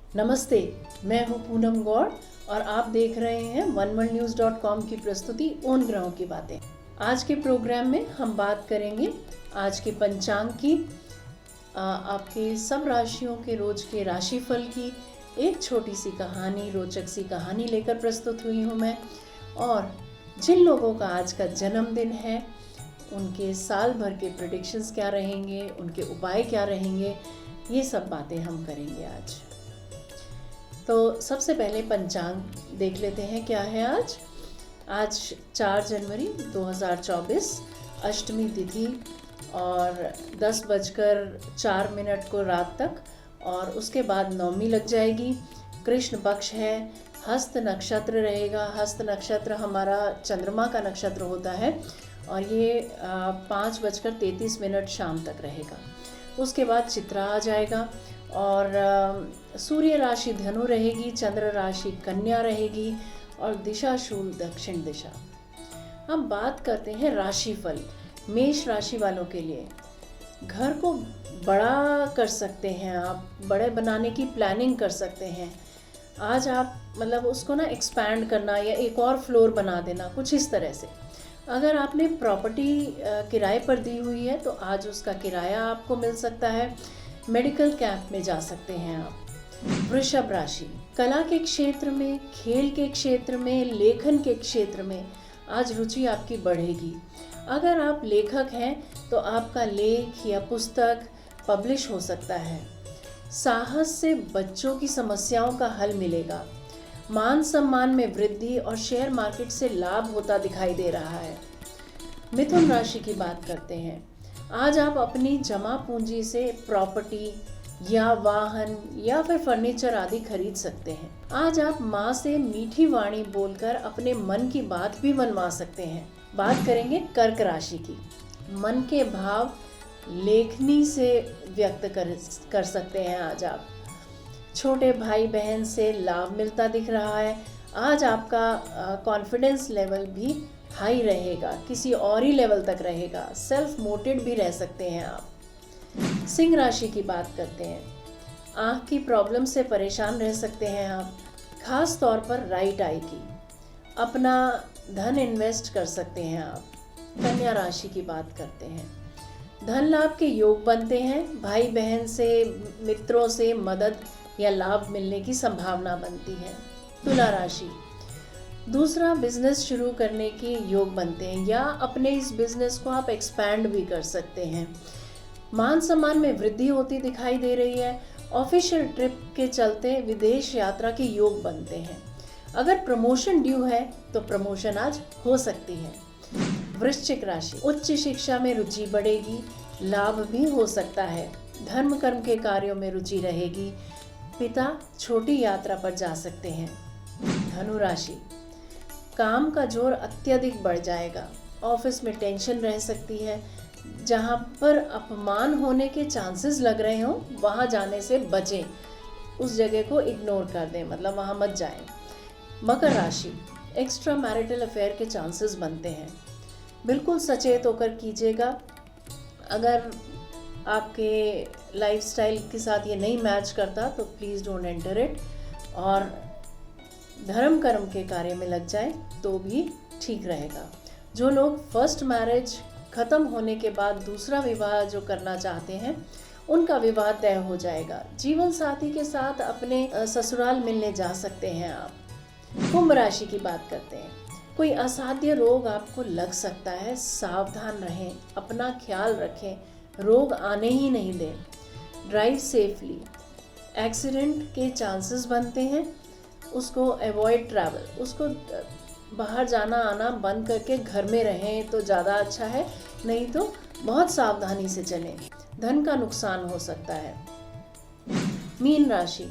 नमस्ते, मैं हूँ पूनम गौड़ और आप देख रहे हैं oneworldnews.com की प्रस्तुति उन ग्रहों की बातें। आज के प्रोग्राम में हम बात करेंगे आज के पंचांग की, आपके सब राशियों के रोज के राशिफल की एक छोटी सी कहानी, रोचक सी कहानी लेकर प्रस्तुत हुई हूँ मैं। और जिन लोगों का आज का जन्मदिन है उनके साल भर के प्रेडिक्शंस क्या रहेंगे, उनके उपाय क्या रहेंगे, ये सब बातें हम करेंगे आज। तो सबसे पहले पंचांग देख लेते हैं क्या है आज। आज 4 जनवरी 2024 अष्टमी तिथि और 10:04 को रात तक, और उसके बाद नवमी लग जाएगी। कृष्ण पक्ष है, हस्त नक्षत्र रहेगा। हस्त नक्षत्र हमारा चंद्रमा का नक्षत्र होता है और ये 5:33 शाम तक रहेगा। उसके बाद चित्रा आ जाएगा और सूर्य राशि धनु रहेगी, चंद्र राशि कन्या रहेगी और दिशा शूल दक्षिण दिशा। हम बात करते हैं राशिफल। मेष राशि वालों के लिए घर को बड़ा कर सकते हैं आप, बड़े बनाने की प्लानिंग कर सकते हैं। आज आप मतलब उसको ना एक्सपैंड करना या एक और फ्लोर बना देना, कुछ इस तरह से। अगर आपने प्रॉपर्टी किराए पर दी हुई है तो आज उसका किराया आपको मिल सकता है। मेडिकल कैंप में जा सकते हैं आप। वृषभ राशि, कला के क्षेत्र में, खेल के क्षेत्र में, लेखन के क्षेत्र में आज रुचि आपकी बढ़ेगी। अगर आप लेखक हैं तो आपका लेख या पुस्तक पब्लिश हो सकता है। साहस से बच्चों की समस्याओं का हल मिलेगा। मान सम्मान में वृद्धि और शेयर मार्केट से लाभ होता दिखाई दे रहा है। मिथुन राशि की बात करते हैं। आज आप अपनी जमा पूंजी से प्रॉपर्टी या वाहन या फिर फर्नीचर आदि खरीद सकते हैं। आज आप माँ से मीठी वाणी बोलकर अपने मन की बात भी मनवा सकते हैं। बात करेंगे कर्क राशि की। मन के भाव लेखनी से व्यक्त कर सकते हैं आज आप। छोटे भाई बहन से लाभ मिलता दिख रहा है। आज आपका कॉन्फिडेंस लेवल भी हाई रहेगा, किसी और ही लेवल तक रहेगा। सेल्फ मोटिवेट भी रह सकते हैं आप। सिंह राशि की बात करते हैं। आँख की प्रॉब्लम से परेशान रह सकते हैं आप, खास तौर पर राइट आई की। अपना धन इन्वेस्ट कर सकते हैं आप। कन्या राशि की बात करते हैं। धन लाभ के योग बनते हैं। भाई बहन से, मित्रों से मदद या लाभ मिलने की संभावना बनती है। तुला राशि, दूसरा बिजनेस शुरू करने के योग बनते हैं या अपने इस बिजनेस को आप एक्सपैंड भी कर सकते हैं। मान सम्मान में वृद्धि होती दिखाई दे रही है। ऑफिशियल ट्रिप के चलते विदेश यात्रा के योग बनते हैं। अगर प्रमोशन ड्यू है तो प्रमोशन आज हो सकती है। वृश्चिक राशि, उच्च शिक्षा में रुचि बढ़ेगी, लाभ भी हो सकता है। धर्म कर्म के कार्यों में रुचि रहेगी। पिता छोटी यात्रा पर जा सकते हैं। धनु राशि, काम का जोर अत्यधिक बढ़ जाएगा। ऑफिस में टेंशन रह सकती है। जहाँ पर अपमान होने के चांसेस लग रहे हों वहाँ जाने से बचें, उस जगह को इग्नोर कर दें, मतलब वहाँ मत जाएं। मकर राशि, एक्स्ट्रा मैरिटल अफेयर के चांसेस बनते हैं। बिल्कुल सचेत होकर कीजिएगा। अगर आपके लाइफस्टाइल के साथ ये नहीं मैच करता तो प्लीज़ डोंट एंटर इट। और धर्म कर्म के कार्य में लग जाए तो भी ठीक रहेगा। जो लोग फर्स्ट मैरिज ख़त्म होने के बाद दूसरा विवाह जो करना चाहते हैं उनका विवाह तय हो जाएगा। जीवन साथी के साथ अपने ससुराल मिलने जा सकते हैं आप। कुंभ राशि की बात करते हैं। कोई असाध्य रोग आपको लग सकता है, सावधान रहें, अपना ख्याल रखें, रोग आने ही नहीं दें। Drive safely. एक्सीडेंट के चांसेस बनते हैं, उसको अवॉइड ट्रैवल, उसको बाहर जाना आना बंद करके घर में रहें तो ज़्यादा अच्छा है, नहीं तो बहुत सावधानी से चलें। धन का नुकसान हो सकता है। मीन राशि,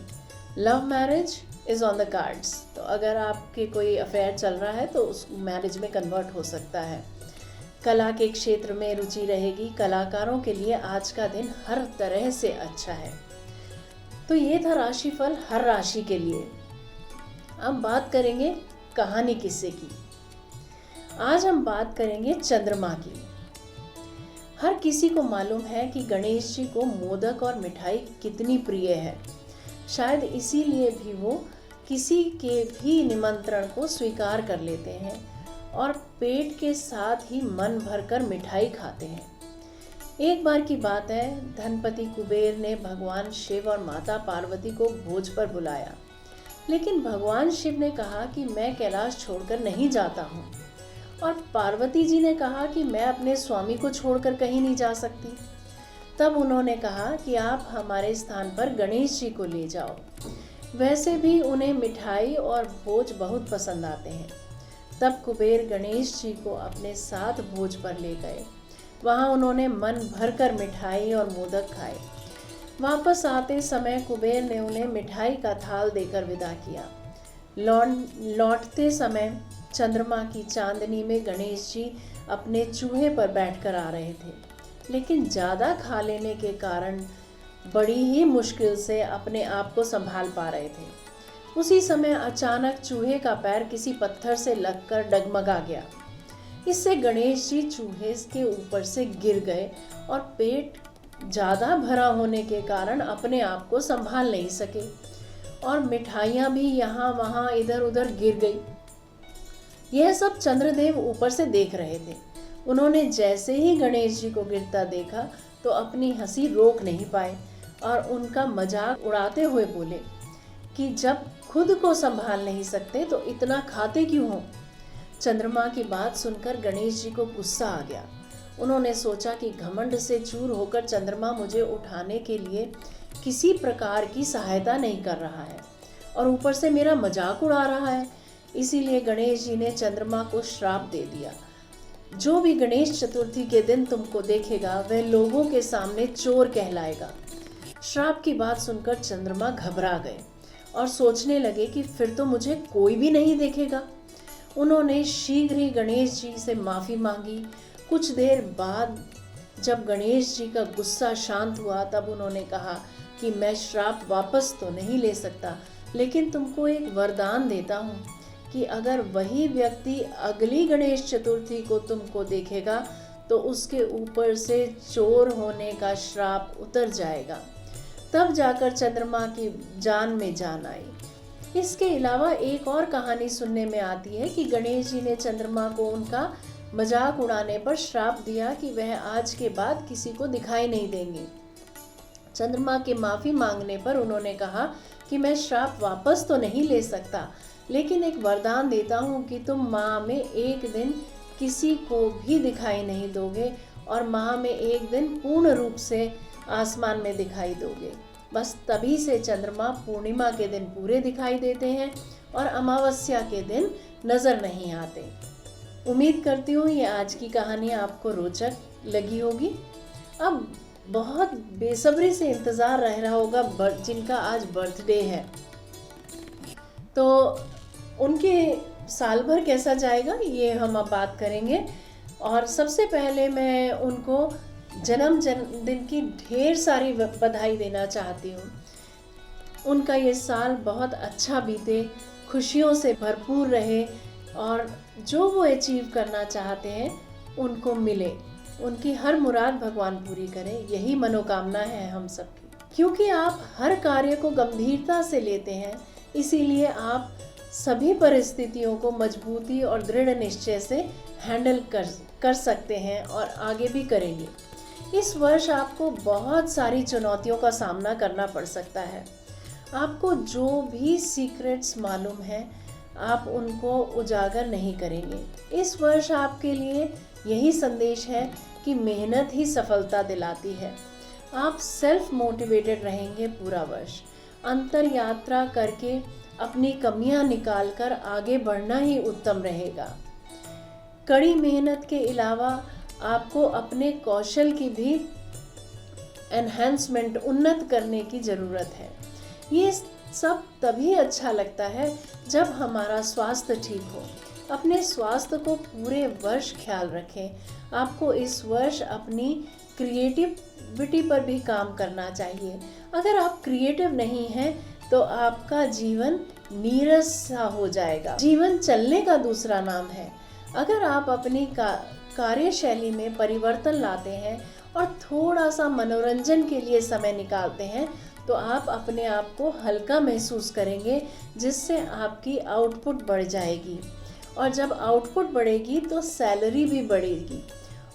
love marriage is on the cards. तो अगर आपके कोई अफेयर चल रहा है तो उस मैरिज में कन्वर्ट हो सकता है। कला के क्षेत्र में रुचि रहेगी। कलाकारों के लिए आज का दिन हर तरह से अच्छा है। तो ये था राशिफल हर राशि के लिए। अब बात करेंगे कहानी किस्से की। आज हम बात करेंगे चंद्रमा की। हर किसी को मालूम है कि गणेश जी को मोदक और मिठाई कितनी प्रिय है। शायद इसीलिए भी वो किसी के भी निमंत्रण को स्वीकार कर लेते हैं और पेट के साथ ही मन भरकर मिठाई खाते हैं। एक बार की बात है, धनपति कुबेर ने भगवान शिव और माता पार्वती को भोज पर बुलाया, लेकिन भगवान शिव ने कहा कि मैं कैलाश छोड़कर नहीं जाता हूँ, और पार्वती जी ने कहा कि मैं अपने स्वामी को छोड़कर कहीं नहीं जा सकती। तब उन्होंने कहा कि आप हमारे स्थान पर गणेश जी को ले जाओ। वैसे भी उन्हें मिठाई और भोज बहुत पसंद आते हैं। तब कुबेर गणेश जी को अपने साथ भोज पर ले गए। वहाँ उन्होंने मन भरकर मिठाई और मोदक खाए। वापस आते समय कुबेर ने उन्हें मिठाई का थाल देकर विदा किया। लौटते समय चंद्रमा की चांदनी में गणेश जी अपने चूहे पर बैठकर आ रहे थे, लेकिन ज़्यादा खा लेने के कारण बड़ी ही मुश्किल से अपने आप को संभाल पा रहे थे। उसी समय अचानक चूहे का पैर किसी पत्थर से लगकर डगमगा गया। इससे गणेश जी चूहे के ऊपर से गिर गए और पेट ज़्यादा भरा होने के कारण अपने आप को संभाल नहीं सके और मिठाइयाँ भी यहाँ वहाँ इधर उधर गिर गई। यह सब चंद्रदेव ऊपर से देख रहे थे। उन्होंने जैसे ही गणेश जी को गिरता देखा तो अपनी हंसी रोक नहीं पाए और उनका मजाक उड़ाते हुए बोले कि जब खुद को संभाल नहीं सकते तो इतना खाते क्यों हो। चंद्रमा की बात सुनकर गणेश जी को गुस्सा आ गया। उन्होंने सोचा कि घमंड से चूर होकर चंद्रमा मुझे उठाने के लिए किसी प्रकार की सहायता नहीं कर रहा है और ऊपर से मेरा मजाक उड़ा रहा है। इसीलिए गणेश जी ने चंद्रमा को श्राप दे दिया, जो भी गणेश चतुर्थी के दिन तुमको देखेगा वह लोगों के सामने चोर कहलाएगा। श्राप की बात सुनकर चंद्रमा घबरा गए और सोचने लगे कि फिर तो मुझे कोई भी नहीं देखेगा। उन्होंने शीघ्र ही गणेश जी से माफ़ी मांगी। कुछ देर बाद जब गणेश जी का गुस्सा शांत हुआ तब उन्होंने कहा कि मैं श्राप वापस तो नहीं ले सकता, लेकिन तुमको एक वरदान देता हूँ कि अगर वही व्यक्ति अगली गणेश चतुर्थी को तुमको देखेगा तो उसके ऊपर से चोर होने का श्राप उतर जाएगा। तब जाकर चंद्रमा की जान में जान आई। इसके अलावा एक और कहानी सुनने में आती है कि गणेश जी ने चंद्रमा को उनका मजाक उड़ाने पर श्राप दिया कि वह आज के बाद किसी को दिखाई नहीं देंगे। चंद्रमा के माफ़ी मांगने पर उन्होंने कहा कि मैं श्राप वापस तो नहीं ले सकता, लेकिन एक वरदान देता हूँ कि तुम माह में एक दिन किसी को भी दिखाई नहीं दोगे और माह में एक दिन पूर्ण रूप से आसमान में दिखाई दोगे। बस तभी से चंद्रमा पूर्णिमा के दिन पूरे दिखाई देते हैं और अमावस्या के दिन नज़र नहीं आते। उम्मीद करती हूँ ये आज की कहानी आपको रोचक लगी होगी। अब बहुत बेसब्री से इंतज़ार रह रहा होगा जिनका आज बर्थडे है, तो उनके साल भर कैसा जाएगा ये हम अब बात करेंगे। और सबसे पहले मैं उनको जन्मदिन की ढेर सारी बधाई देना चाहती हूँ। उनका ये साल बहुत अच्छा बीते, खुशियों से भरपूर रहे और जो वो अचीव करना चाहते हैं उनको मिले। उनकी हर मुराद भगवान पूरी करे, यही मनोकामना है हम सबकी। क्योंकि आप हर कार्य को गंभीरता से लेते हैं, इसीलिए आप सभी परिस्थितियों को मजबूती और दृढ़ निश्चय से हैंडल कर सकते हैं और आगे भी करेंगे। इस वर्ष आपको बहुत सारी चुनौतियों का सामना करना पड़ सकता है। आपको जो भी सीक्रेट्स मालूम है आप उनको उजागर नहीं करेंगे। इस वर्ष आपके लिए यही संदेश है कि मेहनत ही सफलता दिलाती है। आप सेल्फ मोटिवेटेड रहेंगे पूरा वर्ष। अंतर यात्रा करके अपनी कमियां निकालकर आगे बढ़ना ही उत्तम रहेगा। कड़ी मेहनत के अलावा आपको अपने कौशल की भी एनहांसमेंट, उन्नत करने की ज़रूरत है। ये सब तभी अच्छा लगता है जब हमारा स्वास्थ्य ठीक हो। अपने स्वास्थ्य को पूरे वर्ष ख्याल रखें। आपको इस वर्ष अपनी क्रिएटिविटी पर भी काम करना चाहिए। अगर आप क्रिएटिव नहीं हैं तो आपका जीवन नीरस सा हो जाएगा। जीवन चलने का दूसरा नाम है। अगर आप अपनी कार्यशैली में परिवर्तन लाते हैं और थोड़ा सा मनोरंजन के लिए समय निकालते हैं तो आप अपने आप को हल्का महसूस करेंगे, जिससे आपकी आउटपुट बढ़ जाएगी। और जब आउटपुट बढ़ेगी तो सैलरी भी बढ़ेगी,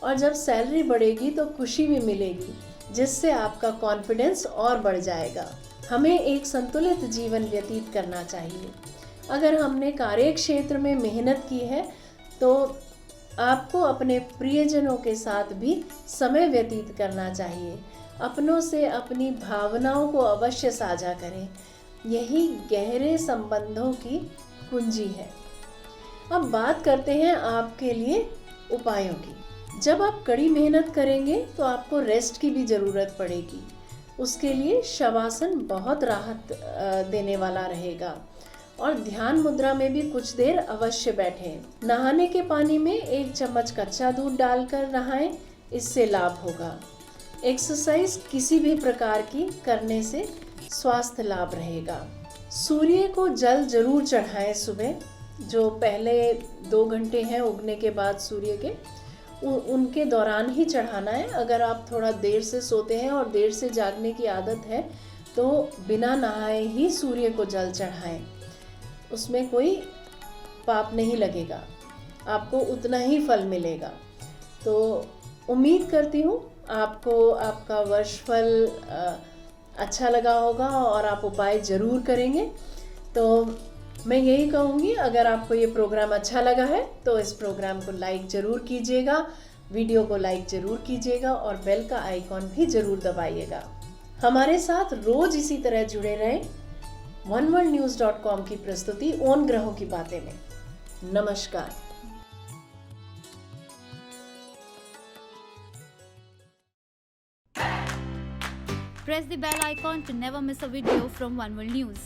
और जब सैलरी बढ़ेगी तो खुशी भी मिलेगी, जिससे आपका कॉन्फिडेंस और बढ़ जाएगा। हमें एक संतुलित जीवन व्यतीत करना चाहिए। अगर हमने कार्य क्षेत्र में मेहनत की है तो आपको अपने प्रियजनों के साथ भी समय व्यतीत करना चाहिए। अपनों से अपनी भावनाओं को अवश्य साझा करें, यही गहरे संबंधों की कुंजी है। अब बात करते हैं आपके लिए उपायों की। जब आप कड़ी मेहनत करेंगे तो आपको रेस्ट की भी ज़रूरत पड़ेगी। उसके लिए शवासन बहुत राहत देने वाला रहेगा। और ध्यान मुद्रा में भी कुछ देर अवश्य बैठें। नहाने के पानी में 1 चम्मच कच्चा दूध डालकर नहाएं, इससे लाभ होगा। एक्सरसाइज किसी भी प्रकार की करने से स्वास्थ्य लाभ रहेगा। सूर्य को जल जरूर चढ़ाएं सुबह, जो पहले 2 घंटे हैं उगने के बाद सूर्य के, उनके दौरान ही चढ़ाना है। अगर आप थोड़ा देर से सोते हैं और देर से जागने की आदत है तो बिना नहाए ही सूर्य को जल चढ़ाएं, उसमें कोई पाप नहीं लगेगा, आपको उतना ही फल मिलेगा। तो उम्मीद करती हूँ आपको आपका वर्षफल अच्छा लगा होगा और आप उपाय ज़रूर करेंगे। तो मैं यही कहूँगी, अगर आपको ये प्रोग्राम अच्छा लगा है तो इस प्रोग्राम को लाइक ज़रूर कीजिएगा, वीडियो को लाइक ज़रूर कीजिएगा और बेल का आइकॉन भी ज़रूर दबाइएगा। हमारे साथ रोज़ इसी तरह जुड़े रहें। oneworldnews.com की प्रस्तुति ओन ग्रहों की बातें में। नमस्कार। Press the bell icon to never miss a video from One World News.